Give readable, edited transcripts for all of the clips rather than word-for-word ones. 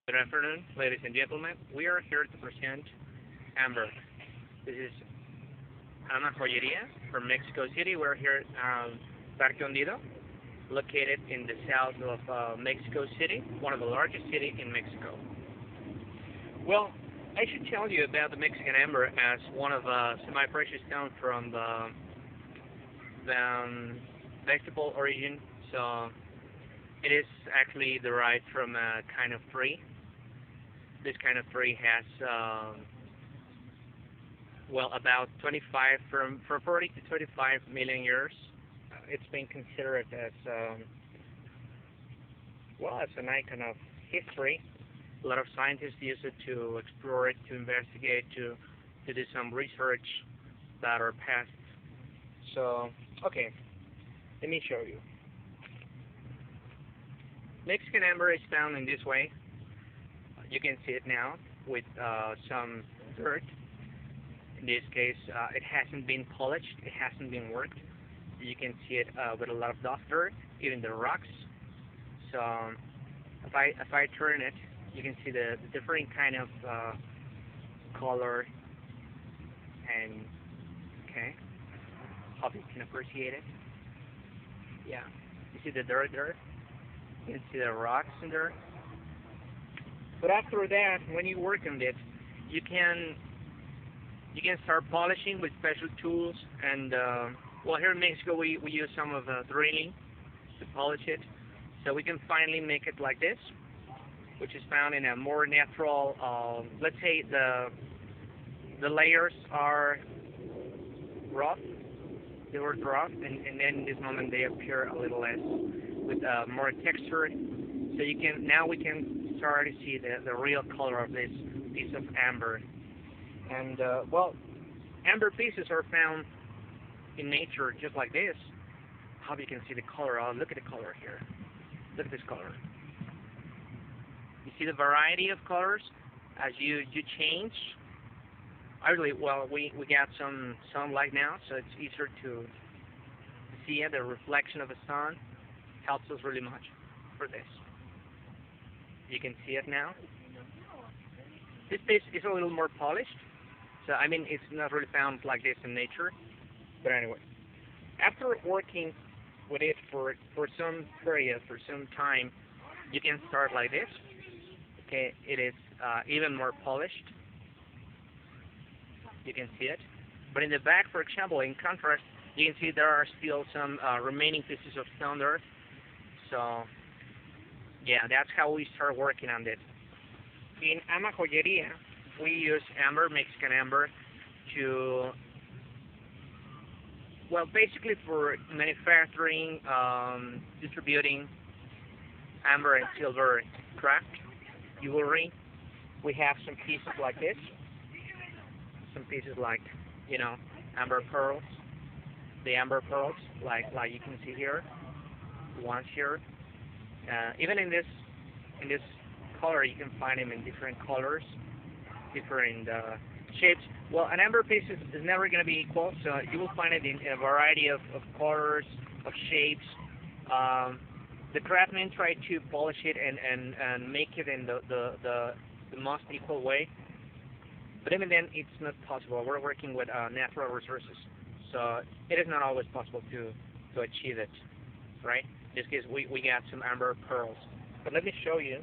Good afternoon, ladies and gentlemen. We are here to present Amber. This is JOYERIA from Mexico City. We're here at Parque Hundido, located in the south of Mexico City, one of the largest cities in Mexico. Well, I should tell you about the Mexican amber as one of semi-precious stones from the vegetable origin. So it is actually derived from a kind of tree. This kind of tree has well, about 25 from 40 to 25 million years. It's been considered as well, as an icon of history. A lot of scientists use it to explore it, to investigate, to do some research about our past. So, okay, let me show you. Mexican amber is found in this way. You can see it now with some dirt. In this case, it hasn't been polished, it hasn't been worked. You can see it with a lot of dust dirt, even the rocks. So if I turn it, you can see the different kind of color, and okay, hope you can appreciate it. Yeah, you see the dirt there. You can see the rocks in there. But after that, when you work on it, you can start polishing with special tools. And well, here in Mexico, we use some of drilling to polish it, so we can finally make it like this, which is found in a more natural. Let's say the layers are rough. They were rough, and then in this moment they appear a little less with more texture. So we can start to see the real color of this piece of amber. And well, amber pieces are found in nature just like this. Hope you can see the color. Oh, look at the color here. Look at this color. You see the variety of colors as you change. Actually, well, we got some sunlight now, so it's easier to see it. The reflection of the sun helps us really much for this. You can see it now. This piece is a little more polished, so I mean it's not really found like this in nature. But anyway, after working with it for some period, for some time, you can start like this. Okay, it is even more polished. You can see it. But in the back, for example, in contrast, you can see there are still some remaining pieces of stone there. So yeah, that's how we start working on it. In JOYERIA, we use amber, Mexican amber, to, well, basically for manufacturing, distributing amber and silver craft jewelry. We have some pieces like this, some pieces like, you know, amber pearls. The amber pearls, like you can see here, the ones here. Even in this color, you can find them in different colors, different shapes. Well, an amber piece is never going to be equal, so you will find it in a variety of colors, of shapes. The craftsmen try to polish it and make it in the most equal way, but even then, it's not possible. We're working with natural resources, so it is not always possible to achieve it, right? In this case, we got some amber pearls. But let me show you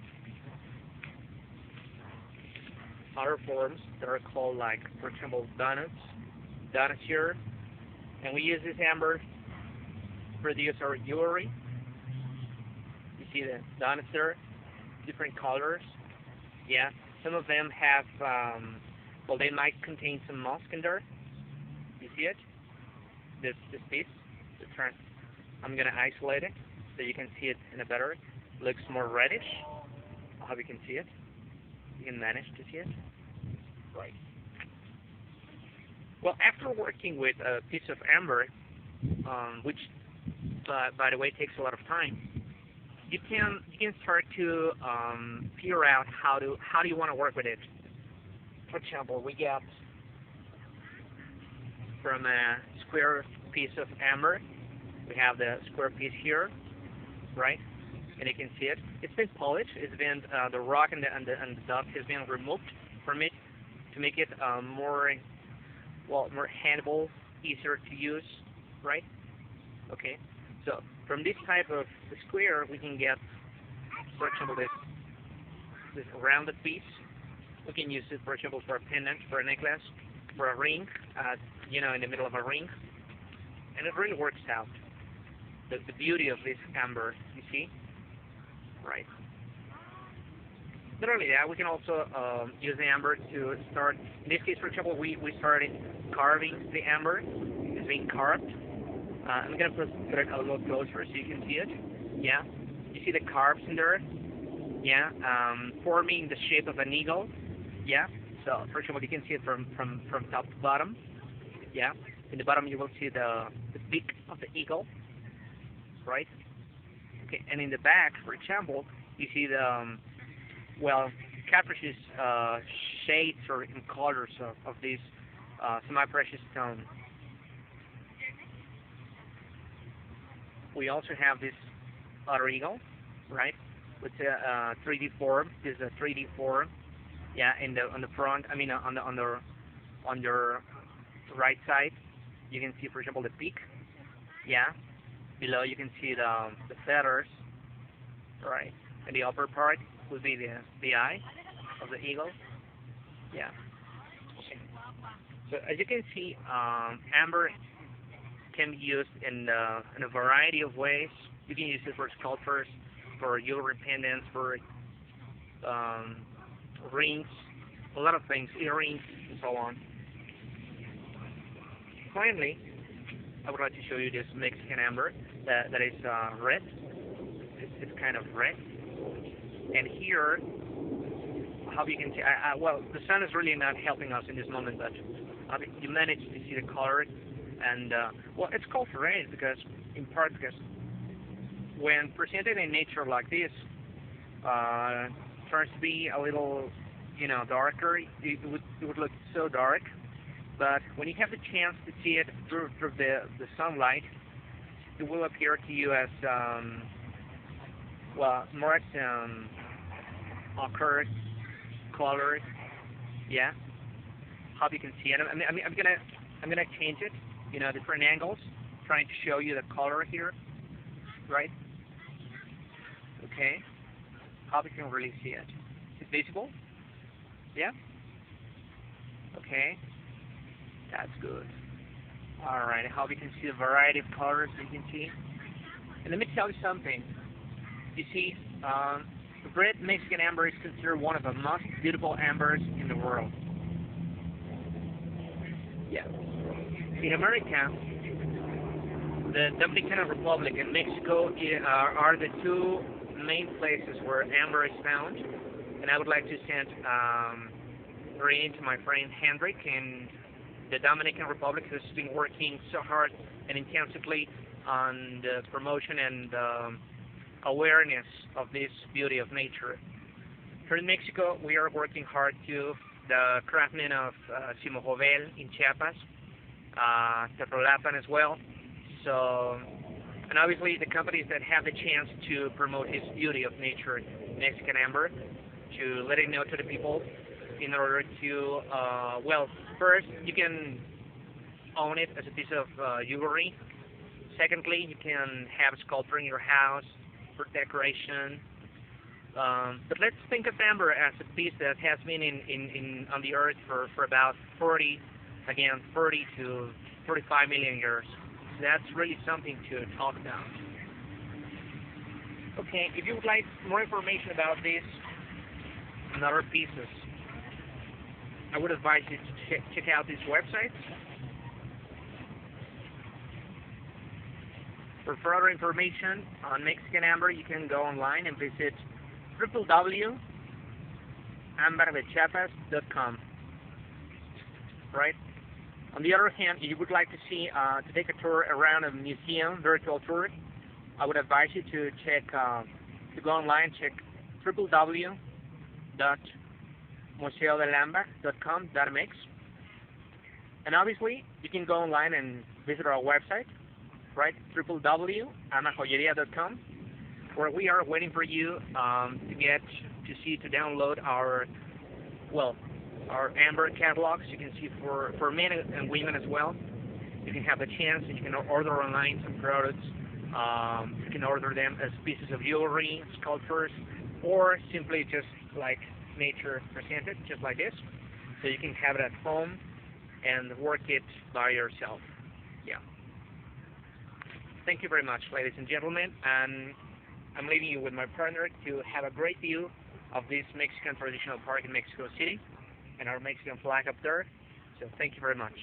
other forms that are called, like, for example, donuts here. And we use this amber to produce our jewelry. You see the donuts there, different colors. Yeah, some of them have, well, they might contain some musk in there. You see it? This piece, I'm going to isolate it so you can see it in a better. It looks more reddish. I hope you can see it. You can manage to see it. Right. Well, after working with a piece of amber, which, by the way, takes a lot of time, you can start to figure out how do you want to work with it. For example, we get from a square piece of amber. We have the square piece here, right? and you can see it. It's been polished. It's been the rock and the dust has been removed from it to make it more handleable, easier to use, right? Okay. So from this type of square, we can get, for example, this rounded piece. We can use it, for example, for a pendant, for a necklace, for a ring, in the middle of a ring, and it really works out. The beauty of this amber, you see, right? Not only that, we can also use the amber to start. In this case, for example, we started carving the amber. It's being carved. I'm gonna put it a little closer so you can see it. Yeah, you see the carves in there. Yeah, forming the shape of an eagle. Yeah. So, for example, you can see it from top to bottom. Yeah. In the bottom, you will see the beak of the eagle. Right. Okay. And in the back, for example, you see the capricious shades or colors of this semi-precious stone. We also have this other eagle, right, with a 3D form. This is a 3D form, yeah. On the front, I mean on the right side, you can see, for example, the beak, yeah. Below you can see the feathers, right, and the upper part would be the eye of the eagle, yeah. Okay. So as you can see, amber can be used in a variety of ways. You can use it for sculptures, for jewelry pendants, for rings, a lot of things, earrings, and so on. Finally, I would like to show you this Mexican amber that is red. It's kind of red. And here, how you can see, well, the sun is really not helping us in this moment, but you manage to see the color. And well, it's called red because, in part, because when presented in nature like this, turns to be a little, darker. It would look so dark. But when you have the chance to see it through the sunlight, it will appear to you as more ochre colors. Yeah. How you can see it. I'm gonna change it. Different angles, trying to show you the color here, right? Okay. How you can really see it. Is it visible? Yeah? Okay. That's good. Alright, how we can see the variety of colors you can see. And let me tell you something. You see, the red Mexican amber is considered one of the most beautiful ambers in the world. Yeah. In America, the Dominican Republic and Mexico are the two main places where amber is found. And I would like to send greeting to my friend Hendrik in the Dominican Republic, who's been working so hard and intensively on the promotion and awareness of this beauty of nature. Here in Mexico, we are working hard too. The craftsmen of SIMOJOVEL in Chiapas, Tetrolapan as well. So, and obviously the companies that have the chance to promote this beauty of nature, Mexican amber, to let it know to the people in order to, first, you can own it as a piece of jewelry. Secondly, you can have a sculpture in your house for decoration. But let's think of amber as a piece that has been on the earth for about 40 to 45 million years. That's really something to talk about. Okay, if you would like more information about this and other pieces, I would advise you to check out this website. For further information on Mexican amber, you can go online and visit AMBER.3gp.com. Right? On the other hand, if you would like to see to take a tour around a museum, virtual tour, I would advise you to to go online, check www.museodelamber.com.mx. And obviously, you can go online and visit our website, right? www.amajoyeria.com. where we are waiting for you to download our Amber catalogs. You can see for men and women as well. You can have a chance, and you can order online some products. You can order them as pieces of jewelry, sculptures, or simply just like nature presented, just like this. So you can have it at home and work it by yourself. Yeah. Thank you very much, ladies and gentlemen, and I'm leaving you with my partner to have a great view of this Mexican traditional park in Mexico City and our Mexican flag up there. So thank you very much.